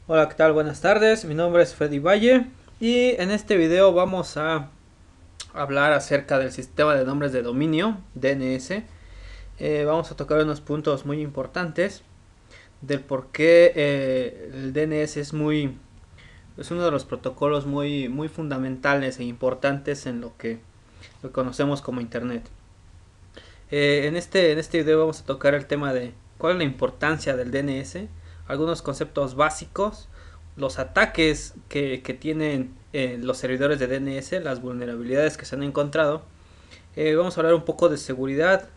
Hola, ¿qué tal? Buenas tardes, mi nombre es Freddy Valle y en este video vamos a hablar acerca del sistema de nombres de dominio, DNS. Vamos a tocar unos puntos muy importantes del por qué el DNS es uno de los protocolos muy fundamentales e importantes en lo que conocemos como Internet. En este video vamos a tocar el tema de cuál es la importancia del DNS, algunos conceptos básicos, los ataques que tienen los servidores de DNS, las vulnerabilidades que se han encontrado. Vamos a hablar un poco de seguridad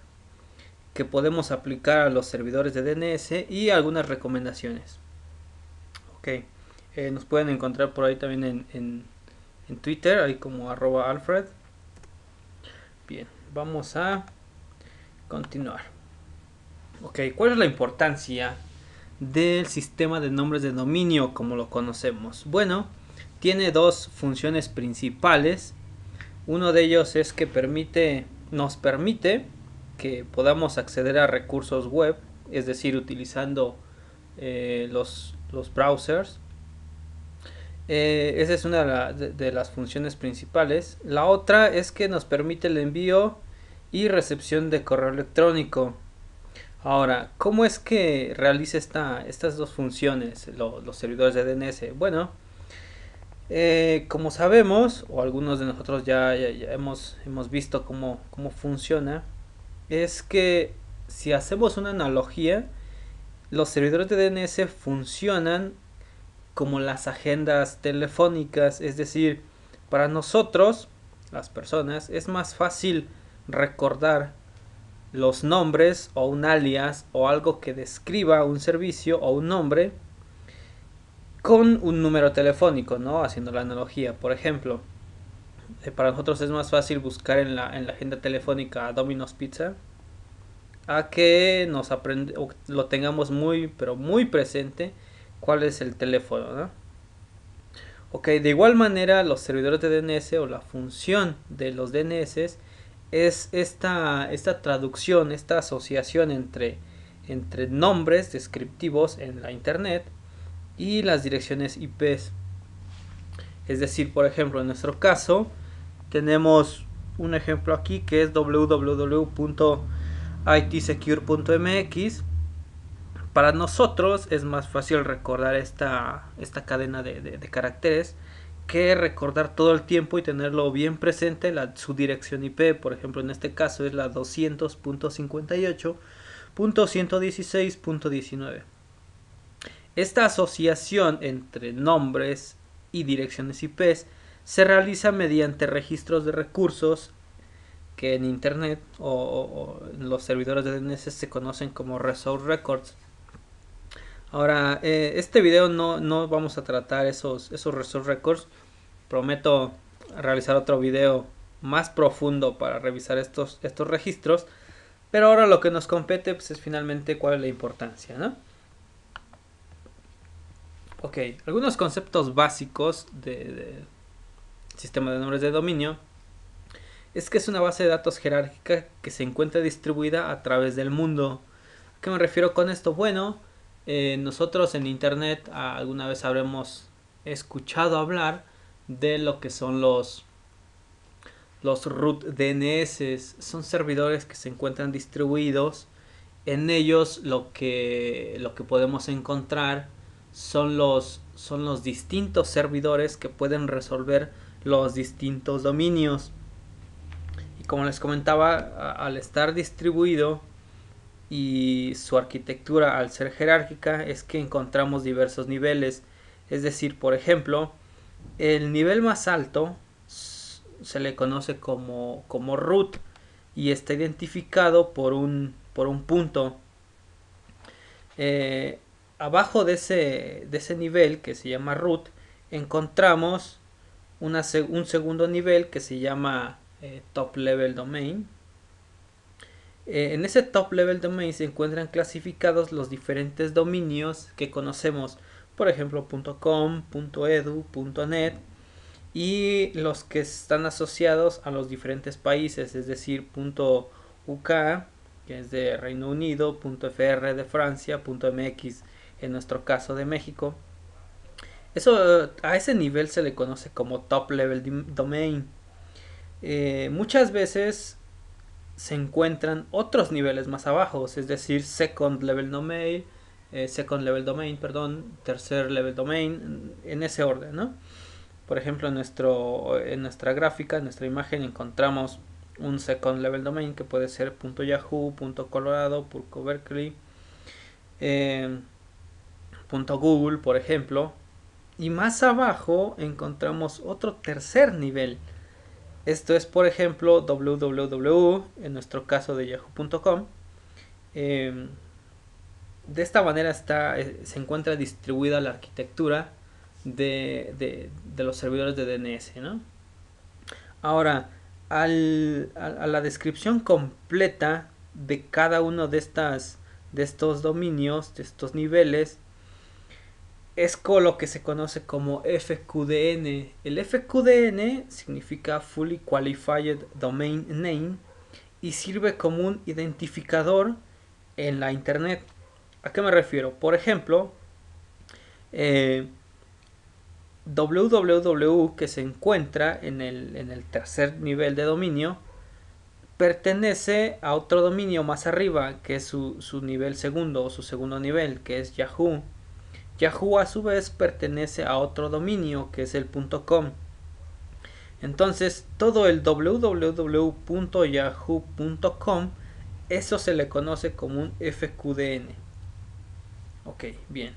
que podemos aplicar a los servidores de DNS y algunas recomendaciones. Ok, nos pueden encontrar por ahí también en Twitter, ahí como @alfred. Bien, vamos a continuar. Ok, ¿cuál es la importancia del sistema de nombres de dominio como lo conocemos? Bueno, tiene dos funciones principales. Uno de ellos es que nos permite que podamos acceder a recursos web, es decir, utilizando los browsers. Esa es una de las funciones principales. La otra es que nos permite el envío y recepción de correo electrónico. Ahora, ¿cómo es que realiza estas dos funciones los servidores de DNS? Bueno, como sabemos, o algunos de nosotros ya hemos visto cómo funciona, es que si hacemos una analogía, los servidores de DNS funcionan como las agendas telefónicas, es decir, para nosotros, las personas, es más fácil recordar los nombres o un alias o algo que describa un servicio o un nombre con un número telefónico, ¿no? Haciendo la analogía. Por ejemplo, para nosotros es más fácil buscar en la agenda telefónica Domino's Pizza a que o lo tengamos muy, pero muy presente cuál es el teléfono, ¿no? Ok, de igual manera los servidores de DNS o la función de los DNS es esta traducción, esta asociación entre nombres descriptivos en la internet y las direcciones IPs. Es decir, por ejemplo, en nuestro caso tenemos un ejemplo aquí que es www.itsecure.mx. Para nosotros es más fácil recordar esta cadena de caracteres que recordar todo el tiempo y tenerlo bien presente su dirección IP. Por ejemplo, en este caso es la 200.58.116.19. Esta asociación entre nombres y direcciones IP se realiza mediante registros de recursos que en Internet o en los servidores de DNS se conocen como Resource Records. Ahora, este video no vamos a tratar esos Resource Records. Prometo realizar otro video más profundo para revisar estos registros. Pero ahora lo que nos compete pues, es finalmente cuál es la importancia, ¿no? Ok, algunos conceptos básicos de sistema de nombres de dominio es que es una base de datos jerárquica que se encuentra distribuida a través del mundo. ¿A qué me refiero con esto? Bueno, nosotros en internet alguna vez habremos escuchado hablar de lo que son los root DNS. Son servidores que se encuentran distribuidos. En ellos lo que podemos encontrar son los distintos servidores que pueden resolver los distintos dominios. Y como les comentaba, al estar distribuido y su arquitectura al ser jerárquica es que encontramos diversos niveles. Es decir, por ejemplo, el nivel más alto se le conoce como root y está identificado por un punto. Eh, Abajo de ese nivel que se llama root encontramos un segundo nivel que se llama top level domain. En ese top level domain se encuentran clasificados los diferentes dominios que conocemos, por ejemplo .com, .edu, .net y los que están asociados a los diferentes países, es decir, .uk, que es de Reino Unido, .fr de Francia, .mx en nuestro caso de México. Eso, a ese nivel se le conoce como top level domain. Muchas veces se encuentran otros niveles más abajo, es decir, second level domain, perdón, tercer level domain, en ese orden, ¿no? Por ejemplo, en nuestra gráfica, en nuestra imagen, encontramos un second level domain que puede ser .yahoo, .colorado, .berkeley, eh, .google, por ejemplo. Y más abajo encontramos otro tercer nivel. Esto es, por ejemplo, www, en nuestro caso de yahoo.com. Eh, de esta manera se encuentra distribuida la arquitectura de los servidores de DNS, ¿no? Ahora, a la descripción completa de cada uno de estos dominios, de estos niveles, es con lo que se conoce como FQDN. El FQDN significa Fully Qualified Domain Name y sirve como un identificador en la internet. ¿A qué me refiero? Por ejemplo, eh, www, que se encuentra en el tercer nivel de dominio, pertenece a otro dominio más arriba, que es su nivel segundo o su segundo nivel, que es Yahoo. Yahoo a su vez pertenece a otro dominio, que es el .com. Entonces, todo el www.yahoo.com, eso se le conoce como un FQDN. Ok, bien.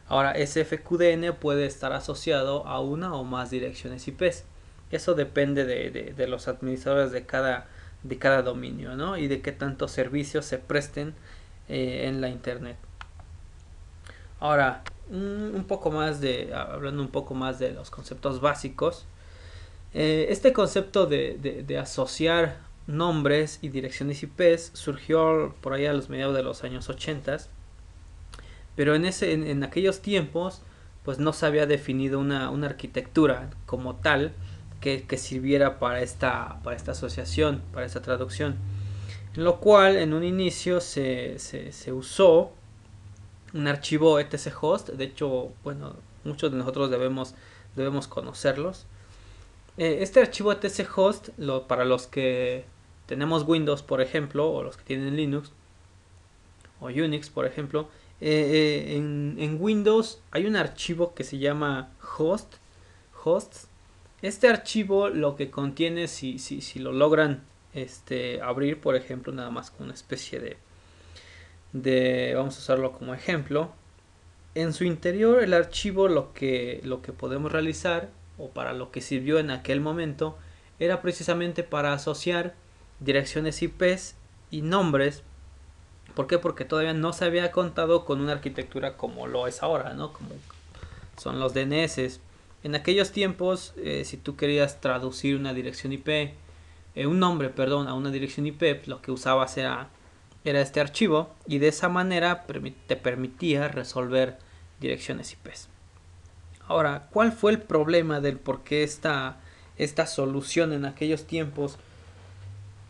Ahora, ese FQDN puede estar asociado a una o más direcciones IPs. Eso depende de los administradores de cada dominio, ¿no? Y de qué tantos servicios se presten en la internet. Ahora, hablando un poco más de los conceptos básicos. Este concepto de asociar nombres y direcciones IPs surgió por allá a los mediados de los años 80, pero en aquellos tiempos pues no se había definido una arquitectura como tal que sirviera para esta asociación, para esta traducción. En lo cual en un inicio se usó un archivo etc host. De hecho, bueno, muchos de nosotros debemos conocerlos. Este archivo etc host, para los que tenemos Windows, por ejemplo, o los que tienen Linux o Unix, por ejemplo, en Windows hay un archivo que se llama hosts. Este archivo lo que contiene, si lo logran abrir, por ejemplo, nada más con una especie vamos a usarlo como ejemplo. En su interior el archivo lo que podemos realizar, o para lo que sirvió en aquel momento, era precisamente para asociar direcciones IPs y nombres. ¿Por qué? Porque todavía no se había contado con una arquitectura como lo es ahora, ¿no? Como son los DNS. En aquellos tiempos, si tú querías traducir una dirección IP, un nombre, perdón, a una dirección IP, lo que usabas era este archivo, y de esa manera te permitía resolver direcciones IPs. Ahora, ¿cuál fue el problema del por qué esta solución en aquellos tiempos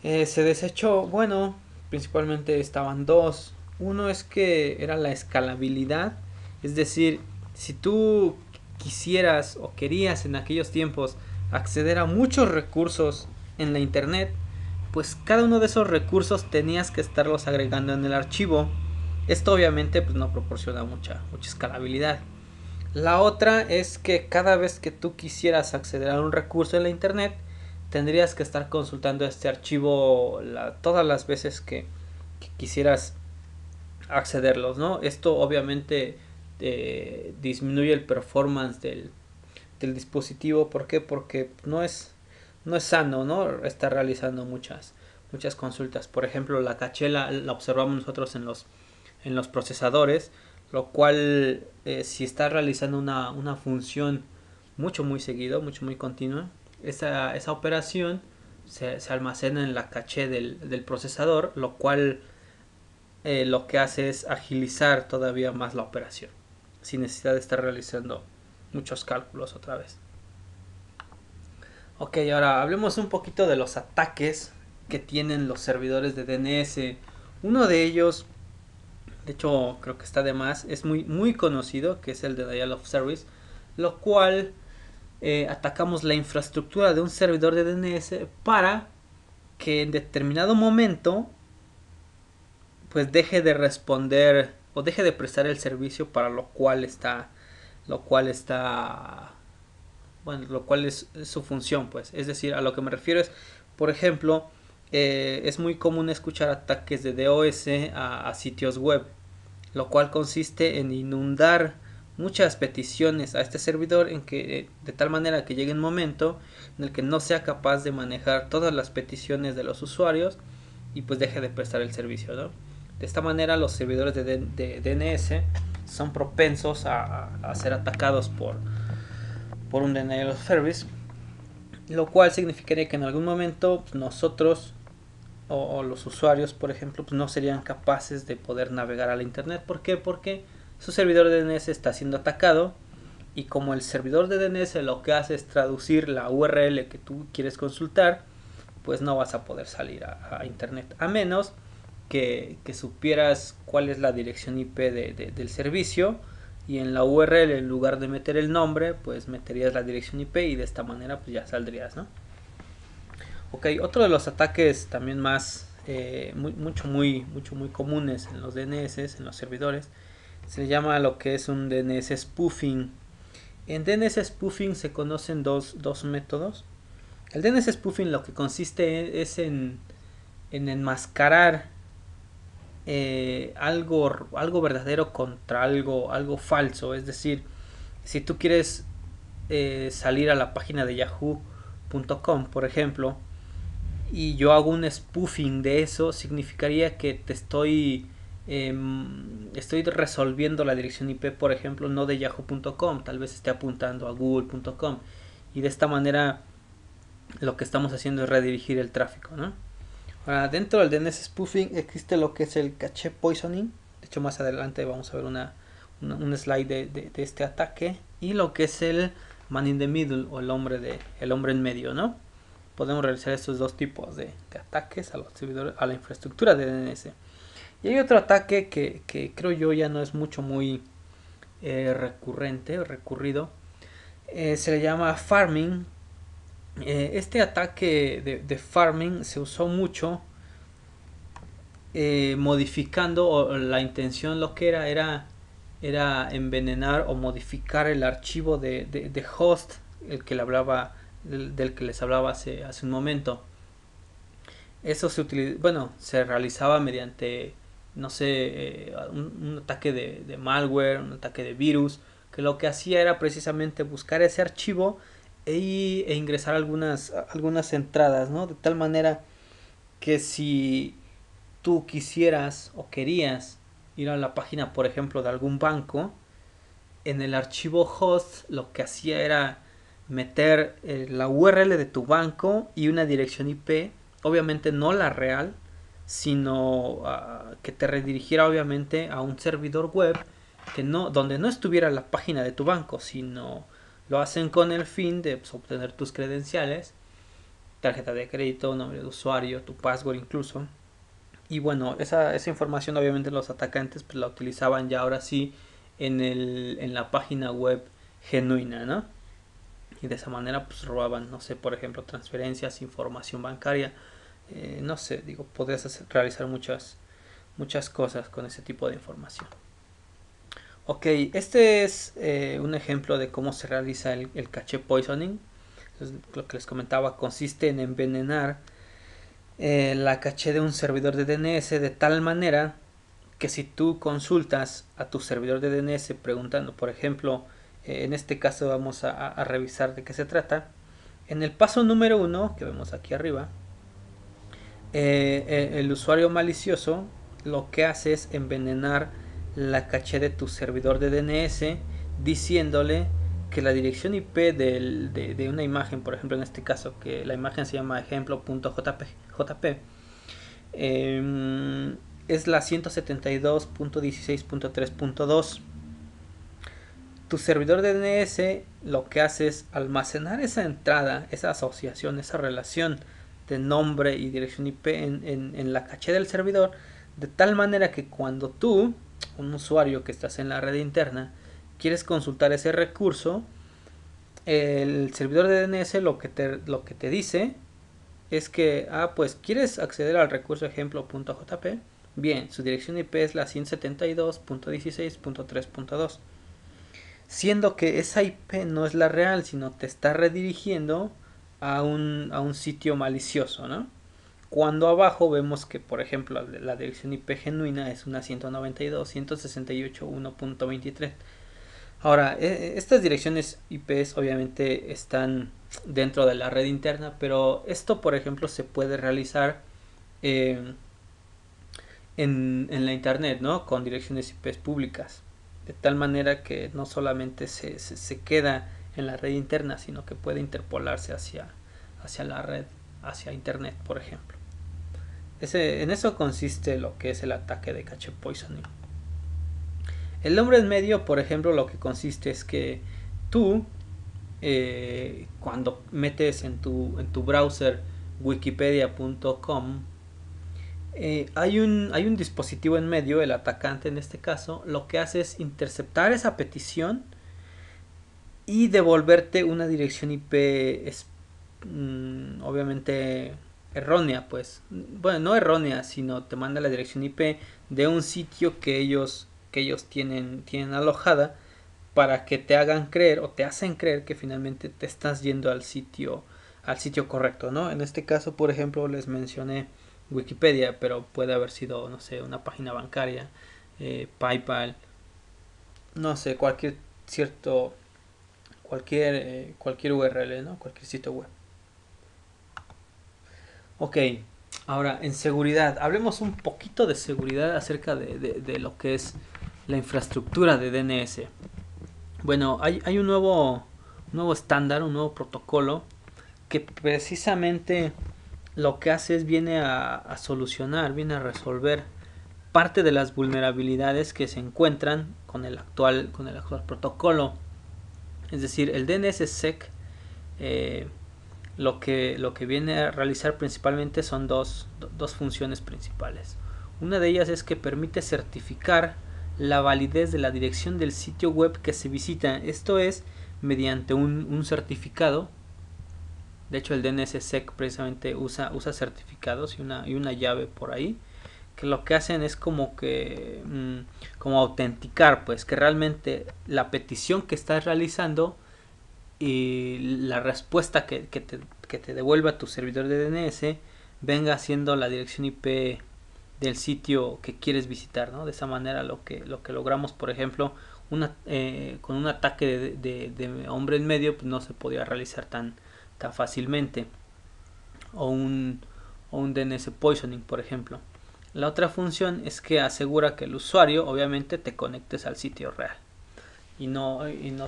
se desechó? Bueno, principalmente estaban dos. Uno es que era la escalabilidad, es decir, si tú quisieras o querías en aquellos tiempos acceder a muchos recursos en la internet, pues cada uno de esos recursos tenías que estarlos agregando en el archivo. Esto obviamente pues no proporciona mucha escalabilidad. La otra es que cada vez que tú quisieras acceder a un recurso en la internet, tendrías que estar consultando este archivo todas las veces que quisieras accederlos, ¿no? Esto obviamente disminuye el performance del dispositivo. ¿Por qué? Porque no es sano, ¿no? Estar realizando muchas consultas. Por ejemplo, la caché la observamos nosotros en los procesadores, lo cual si está realizando una función muy seguido, muy continua, esa operación se almacena en la caché del procesador, lo cual lo que hace es agilizar todavía más la operación, sin necesidad de estar realizando muchos cálculos otra vez. Ok, ahora hablemos un poquito de los ataques que tienen los servidores de DNS. Uno de ellos, de hecho creo que está de más, es muy conocido, que es el de Denial of Service, lo cual atacamos la infraestructura de un servidor de DNS para que en determinado momento pues deje de responder o deje de prestar el servicio para lo cual está bueno, lo cual es su función, pues. Es decir, a lo que me refiero es, por ejemplo, es muy común escuchar ataques de DOS a sitios web, lo cual consiste en inundar muchas peticiones a este servidor en que de tal manera que llegue un momento en el que no sea capaz de manejar todas las peticiones de los usuarios y pues deje de prestar el servicio, ¿no? De esta manera los servidores de DNS son propensos a ser atacados por un denial of service, lo cual significaría que en algún momento pues, nosotros o los usuarios, por ejemplo, pues no serían capaces de poder navegar a la internet. ¿Por qué? Porque su servidor de DNS está siendo atacado y como el servidor de DNS lo que hace es traducir la URL que tú quieres consultar, pues no vas a poder salir a internet, a menos que supieras cuál es la dirección IP del servicio y en la URL en lugar de meter el nombre pues meterías la dirección IP y de esta manera pues ya saldrías, ¿no? Ok, otro de los ataques también más muy comunes en los DNS, en los servidores, se llama lo que es un DNS spoofing. En DNS spoofing se conocen dos métodos. El DNS spoofing lo que consiste es en enmascarar algo verdadero contra algo falso. Es decir, si tú quieres salir a la página de yahoo.com, por ejemplo, y yo hago un spoofing de eso, significaría que estoy resolviendo la dirección IP, por ejemplo, no de yahoo.com, tal vez esté apuntando a google.com y de esta manera lo que estamos haciendo es redirigir el tráfico, ¿no? Ahora, dentro del DNS spoofing existe lo que es el cache poisoning. De hecho, más adelante vamos a ver un slide de este ataque. Y lo que es el man in the middle o el hombre en medio, ¿no? Podemos realizar estos dos tipos de ataques a los servidores, a la infraestructura de DNS. Y hay otro ataque que creo yo ya no es muy recurrente o recurrido. Se le llama farming. Este ataque de farming se usó mucho modificando la intención lo que era envenenar o modificar el archivo de host el que le hablaba del que les hablaba hace un momento. Eso se realizaba mediante no sé un ataque de malware, un ataque de virus, que lo que hacía era precisamente buscar ese archivo e ingresar algunas entradas, ¿no? De tal manera que si tú quisieras o querías ir a la página, por ejemplo, de algún banco, en el archivo host lo que hacía era meter la URL de tu banco y una dirección IP, obviamente no la real, sino que te redirigiera obviamente a un servidor web donde no estuviera la página de tu banco, sino lo hacen con el fin de pues, obtener tus credenciales, tarjeta de crédito, nombre de usuario, tu password incluso. Y bueno, esa información obviamente los atacantes pues, la utilizaban ya ahora sí en la página web genuina, ¿no? Y de esa manera pues robaban, no sé, por ejemplo, transferencias, información bancaria, no sé, digo, podrías realizar muchas cosas con ese tipo de información. Ok, este es un ejemplo de cómo se realiza el cache poisoning. Lo que les comentaba consiste en envenenar la caché de un servidor de DNS de tal manera que si tú consultas a tu servidor de DNS preguntando, por ejemplo, en este caso vamos a revisar de qué se trata. En el paso número 1 que vemos aquí arriba, el usuario malicioso lo que hace es envenenar la caché de tu servidor de DNS diciéndole que la dirección IP de una imagen, por ejemplo en este caso, que la imagen se llama ejemplo.jp, es la 172.16.3.2. Tu servidor de DNS lo que hace es almacenar esa entrada, esa asociación, esa relación de nombre y dirección IP en la caché del servidor, de tal manera que cuando tú, un usuario que estás en la red interna, quieres consultar ese recurso, el servidor de DNS lo que te dice es que, pues quieres acceder al recurso ejemplo.jp. Bien, su dirección IP es la 172.16.3.2. Siendo que esa IP no es la real, sino te está redirigiendo a un sitio malicioso, ¿no? Cuando abajo vemos que, por ejemplo, la dirección IP genuina es una 192.168.1.23. Ahora, estas direcciones IPs obviamente están dentro de la red interna, pero esto, por ejemplo, se puede realizar eh, en la internet, ¿no? Con direcciones IPs públicas. De tal manera que no solamente se queda en la red interna, sino que puede interpolarse hacia la red, hacia internet, por ejemplo. En eso consiste lo que es el ataque de cache poisoning. El nombre en medio, por ejemplo, lo que consiste es que tú, cuando metes en tu browser wikipedia.com, hay un dispositivo en medio, el atacante en este caso, lo que hace es interceptar esa petición y devolverte una dirección IP obviamente errónea, pues. Bueno, no errónea, sino te manda la dirección IP de un sitio que ellos tienen alojada para que te hagan creer o te hacen creer que finalmente te estás yendo al sitio correcto, ¿no? En este caso, por ejemplo, les mencioné Wikipedia, pero puede haber sido, no sé, una página bancaria, PayPal, no sé, cierto, cualquier URL, ¿no? Cualquier sitio web. Ok, ahora en seguridad, hablemos un poquito de seguridad acerca de lo que es la infraestructura de DNS. Bueno, hay un nuevo estándar, un nuevo protocolo que precisamente lo que hace es viene a solucionar, viene a resolver parte de las vulnerabilidades que se encuentran con el actual protocolo. Es decir, el DNSSEC lo que viene a realizar principalmente son dos funciones principales. Una de ellas es que permite certificar la validez de la dirección del sitio web que se visita. Esto es mediante un certificado. De hecho, el DNSSEC precisamente usa certificados y una llave por ahí, que lo que hacen es como que como autenticar, pues, que realmente la petición que estás realizando y la respuesta que te devuelva tu servidor de DNS venga siendo la dirección IP del sitio que quieres visitar, ¿no? De esa manera lo que logramos, por ejemplo, con un ataque de hombre en medio, pues no se podía realizar tan fácilmente, o un DNS poisoning, por ejemplo. La otra función es que asegura que el usuario obviamente te conectes al sitio real y no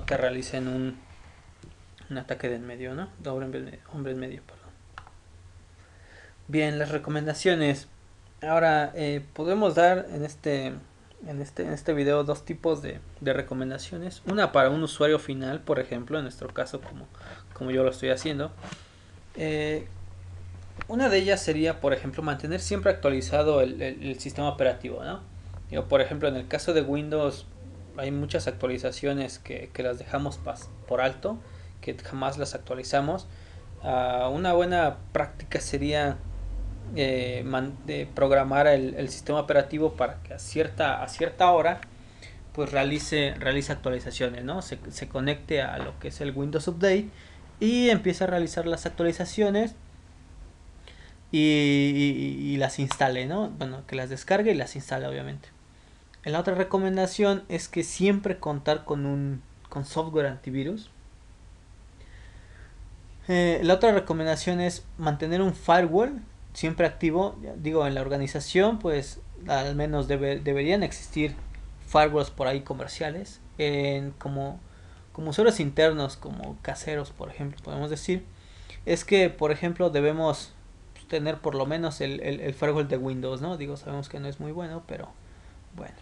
te realicen un ataque de en medio, ¿no? De hombre en medio, perdón. Bien, las recomendaciones. Ahora podemos dar en este video dos tipos de recomendaciones. Una para un usuario final, por ejemplo, en nuestro caso, como yo lo estoy haciendo. Una de ellas sería, por ejemplo, mantener siempre actualizado el sistema operativo, ¿no? Digo, por ejemplo, en el caso de Windows hay muchas actualizaciones que las dejamos por alto, que jamás las actualizamos. Una buena práctica sería programar el sistema operativo para que a cierta hora pues realice actualizaciones, ¿no? Se conecte a lo que es el Windows Update y empieza a realizar las actualizaciones y las instale, ¿no? Bueno, que las descargue y las instale, obviamente. La otra recomendación es que siempre contar con software antivirus. La otra recomendación es mantener un firewall siempre activo. Digo, en la organización pues al menos deberían existir firewalls por ahí comerciales. Como usuarios internos, como caseros, por ejemplo, podemos decir. Es que, por ejemplo, debemos tener por lo menos el firewall de Windows, ¿no? Digo, sabemos que no es muy bueno, pero bueno.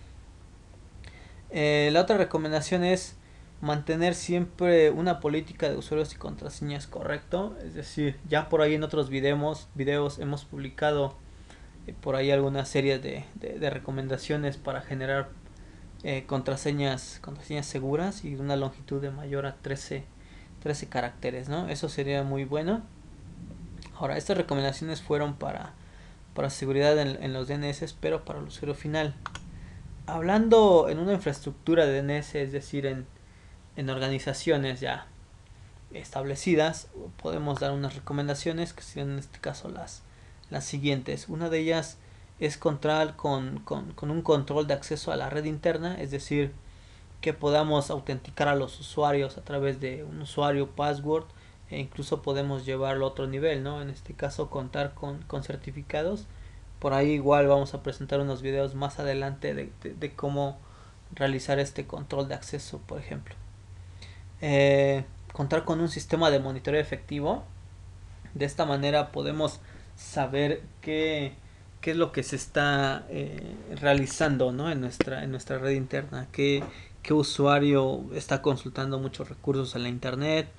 La otra recomendación es mantener siempre una política de usuarios y contraseñas correcto. Es decir, ya por ahí en otros videos hemos publicado por ahí alguna serie de recomendaciones para generar contraseñas seguras y de una longitud de mayor a 13 13 caracteres, ¿no? Eso sería muy bueno. Ahora, estas recomendaciones fueron para seguridad en los DNS, pero para el usuario final. Hablando en una infraestructura de DNS, es decir, en organizaciones ya establecidas, podemos dar unas recomendaciones que serían en este caso las siguientes. Una de ellas es contar con un control de acceso a la red interna, es decir, que podamos autenticar a los usuarios a través de un usuario, password, e incluso podemos llevarlo a otro nivel, ¿no? En este caso contar con certificados. Por ahí igual vamos a presentar unos videos más adelante de cómo realizar este control de acceso, por ejemplo. Contar con un sistema de monitoreo efectivo. De esta manera podemos saber qué es lo que se está realizando, ¿no? en nuestra red interna, qué usuario está consultando muchos recursos en la internet,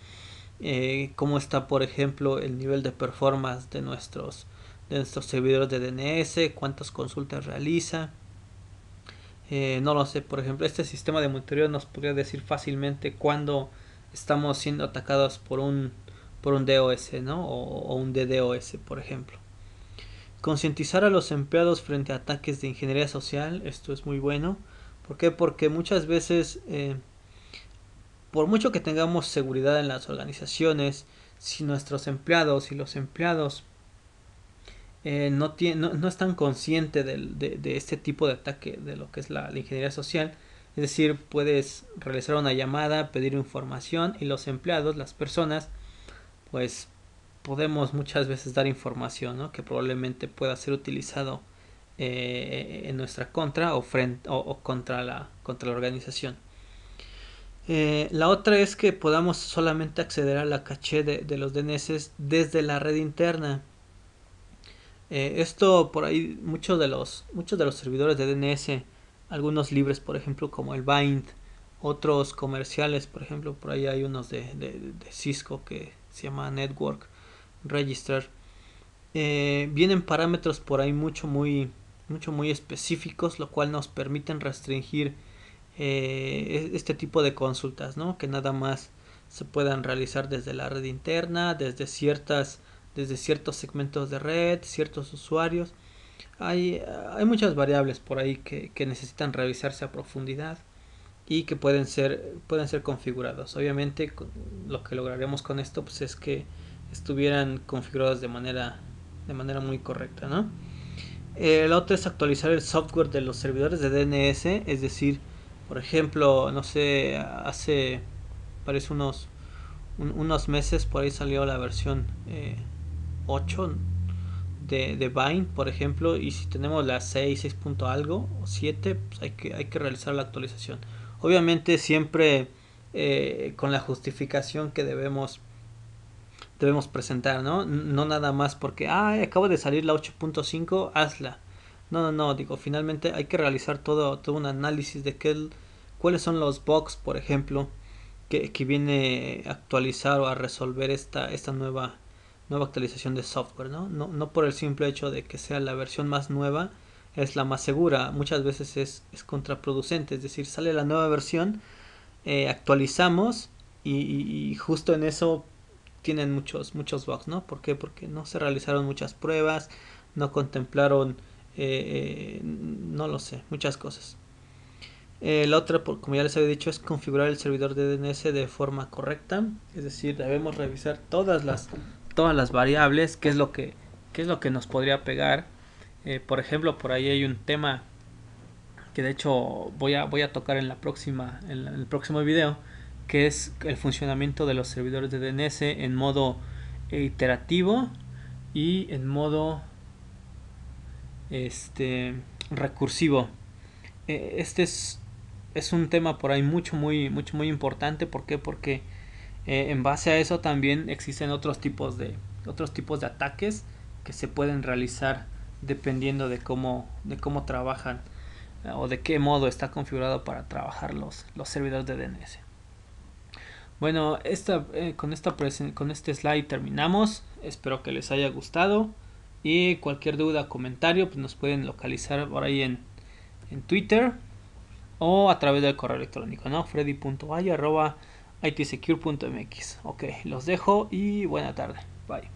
cómo está, por ejemplo, el nivel de performance de nuestros servidores de DNS, cuántas consultas realiza. No lo sé, por ejemplo, este sistema de monitoreo nos podría decir fácilmente cuándo estamos siendo atacados por un DOS, ¿no? O un DDoS, por ejemplo. Concientizar a los empleados frente a ataques de ingeniería social, esto es muy bueno. ¿Por qué? Porque muchas veces, por mucho que tengamos seguridad en las organizaciones, si nuestros empleados y los empleados no están conscientes de este tipo de ataque, de lo que es la ingeniería social. Es decir, puedes realizar una llamada, pedir información y los empleados, las personas, pues podemos muchas veces dar información, ¿no? Que probablemente pueda ser utilizado en nuestra contra o contra la organización. La otra es que podamos solamente acceder a la caché de los DNS desde la red interna. Esto por ahí muchos de los servidores de DNS, algunos libres por ejemplo como el Bind, otros comerciales, por ejemplo por ahí hay unos de Cisco que se llama Network Register. Vienen parámetros por ahí muy específicos, lo cual nos permiten restringir este tipo de consultas, ¿no? Que nada más se puedan realizar desde la red interna, desde ciertos segmentos de red, ciertos usuarios. Hay muchas variables por ahí que necesitan revisarse a profundidad y que pueden ser configurados. Obviamente lo que lograremos con esto pues, es que estuvieran configurados de manera muy correcta, ¿no? La otra es actualizar el software de los servidores de DNS, es decir, por ejemplo, no sé, parece unos meses por ahí salió la versión 8 de Vine, por ejemplo, y si tenemos la 6 punto algo o 7, pues hay que realizar la actualización. Obviamente siempre con la justificación que debemos presentar, ¿no? No nada más porque, acabo de salir la 8.5, hazla. No, digo, finalmente hay que realizar todo un análisis de cuáles son los bugs, por ejemplo, que viene a actualizar o a resolver esta nueva actualización de software, ¿no? No por el simple hecho de que sea la versión más nueva es la más segura, muchas veces es contraproducente, es decir, sale la nueva versión, actualizamos y justo en eso tienen muchos bugs, ¿no? ¿Por qué? Porque no se realizaron muchas pruebas, no contemplaron, no lo sé, muchas cosas. La otra, como ya les había dicho, es configurar el servidor de DNS de forma correcta, es decir, debemos revisar todas las variables, qué es lo que nos podría pegar. Por ejemplo, por ahí hay un tema que de hecho voy a tocar en el próximo video, que es el funcionamiento de los servidores de DNS en modo iterativo y en modo recursivo. Este es un tema por ahí muy importante. ¿Por qué? Porque en base a eso también existen otros tipos de ataques que se pueden realizar dependiendo de cómo trabajan o de qué modo está configurado para trabajar los servidores de DNS. Bueno, con este slide terminamos. Espero que les haya gustado y cualquier duda o comentario pues nos pueden localizar por ahí en Twitter o a través del correo electrónico, ¿no? freddy.valle@ itsecure.mx. Ok, los dejo y buena tarde. Bye.